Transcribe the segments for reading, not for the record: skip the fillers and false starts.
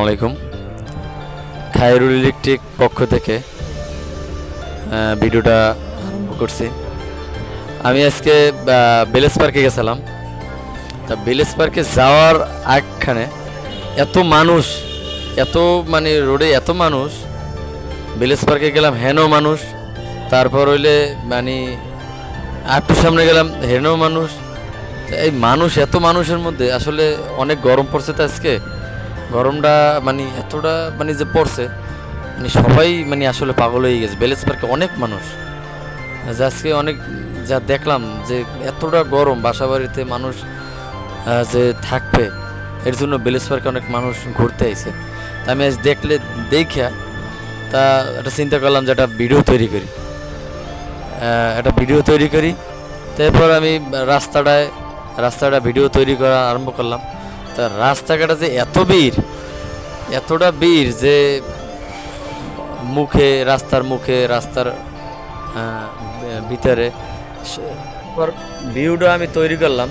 আলাইকুম। খায়রুল ইলেকট্রিক পক্ষ থেকে ভিডিওটা আরম্ভ করছি। আমি আজকে বেলেস পার্কে গেছিলাম। তা বেলেস পার্কে যাওয়ার আগখানে এত মানুষ, এত মানে রোডে এত মানুষ। বেলেস পার্কে গেলাম হেনও মানুষ, তারপর হইলে মানে একটু সামনে গেলাম হেনও মানুষ। এই মানুষ, এত মানুষের মধ্যে আসলে অনেক গরম পড়ছে। তো আজকে গরমটা মানে এতটা মানে যে পড়ছে, মানে সবাই মানে আসলে পাগল হয়ে গেছে। বেলেস পার্কে অনেক মানুষ, যে আজকে অনেক যা দেখলাম যে এতটা গরম, বাসা বাড়িতে মানুষ যে থাকবে, এর জন্য বেলেস পার্কে অনেক মানুষ ঘুরতে আইছে। তা আমি আজ দেখা তা একটা চিন্তা করলাম যে একটা ভিডিও তৈরি করি, তারপর আমি রাস্তাটা ভিডিও তৈরি করা আরম্ভ করলাম। তা রাস্তাঘাটে যে এতটা ভিড় যে রাস্তার ভিতরে ভিডিওটা আমি তৈরি করলাম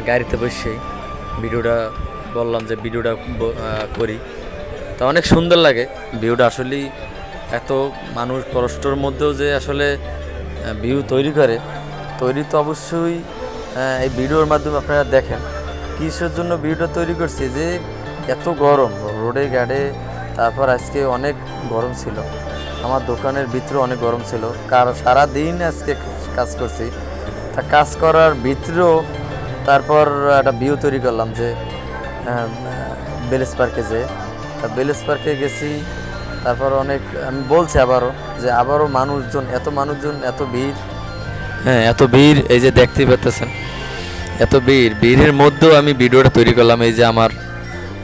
গাড়িতে বসেই। ভিডিওটা বললাম যে ভিডিওটা করি, তা অনেক সুন্দর লাগে ভিউটা। আসলেই এত মানুষ পরস্পর মধ্যেও যে আসলে ভিউ তৈরি তো অবশ্যই এই ভিডিওর মাধ্যমে আপনারা দেখেন কিসের জন্য ভিডিওটা তৈরি করছি। যে এত গরম রোডে গাড়ে, তারপর আজকে অনেক গরম ছিল, আমার দোকানের ভিতরে অনেক গরম ছিল, কারণ সারাদিন আজকে কাজ করছি। তা কাজ করার ভিতরেও তারপর একটা ভিউ তৈরি করলাম যে বেলেস পার্কে বেলেস পার্কে গেছি। তারপর অনেক আমি বলছি আবারও মানুষজন, এত ভিড়, এত ভিড়। এই যে দেখতেই পাচ্ছেন এত ভিড়ের মধ্যেও আমি ভিডিওটা তৈরি করলাম। এই যে আমার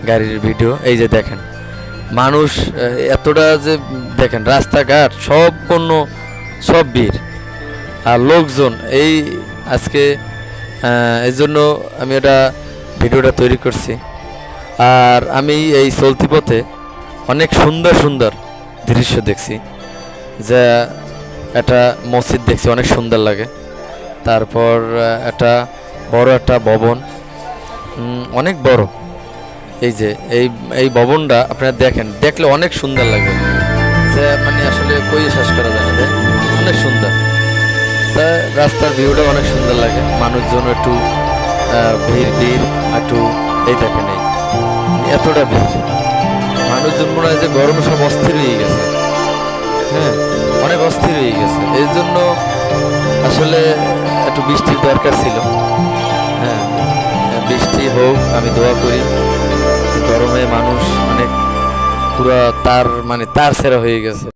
গাড়ির ভিডিও, এই যে দেখেন মানুষ এতটা যে দেখেন, রাস্তাঘাট সব ভিড় আর লোকজন। এই আজকে এই জন্য আমি এটা ভিডিওটা তৈরি করছি। আর আমি এই চলতি পথে অনেক সুন্দর দৃশ্য দেখছি, যা একটা মসজিদ দেখছি, অনেক সুন্দর লাগে। তারপর একটা ভবন, অনেক বড়। এই যে এই ভবনটা আপনারা দেখলে অনেক সুন্দর লাগে, যে মানে আসলে কই শেষ করা যায় না, অনেক সুন্দর। তা রাস্তার ভিউটা অনেক সুন্দর লাগে, মানুষজন একটু ভিড় একটু। এই দেখেন এতটা ভিড়, মানুষজন মনে হয় যে গরমে সব অস্থির হয়ে গেছে। অনেক অস্থির হয়ে গেছে। এই জন্য আসলে একটু বৃষ্টির দরকার ছিল। বৃষ্টি হোক, আমি দোয়া করি। গরমে মানুষ অনেক পুরা তার ছেঁড়া হয়ে গেছে।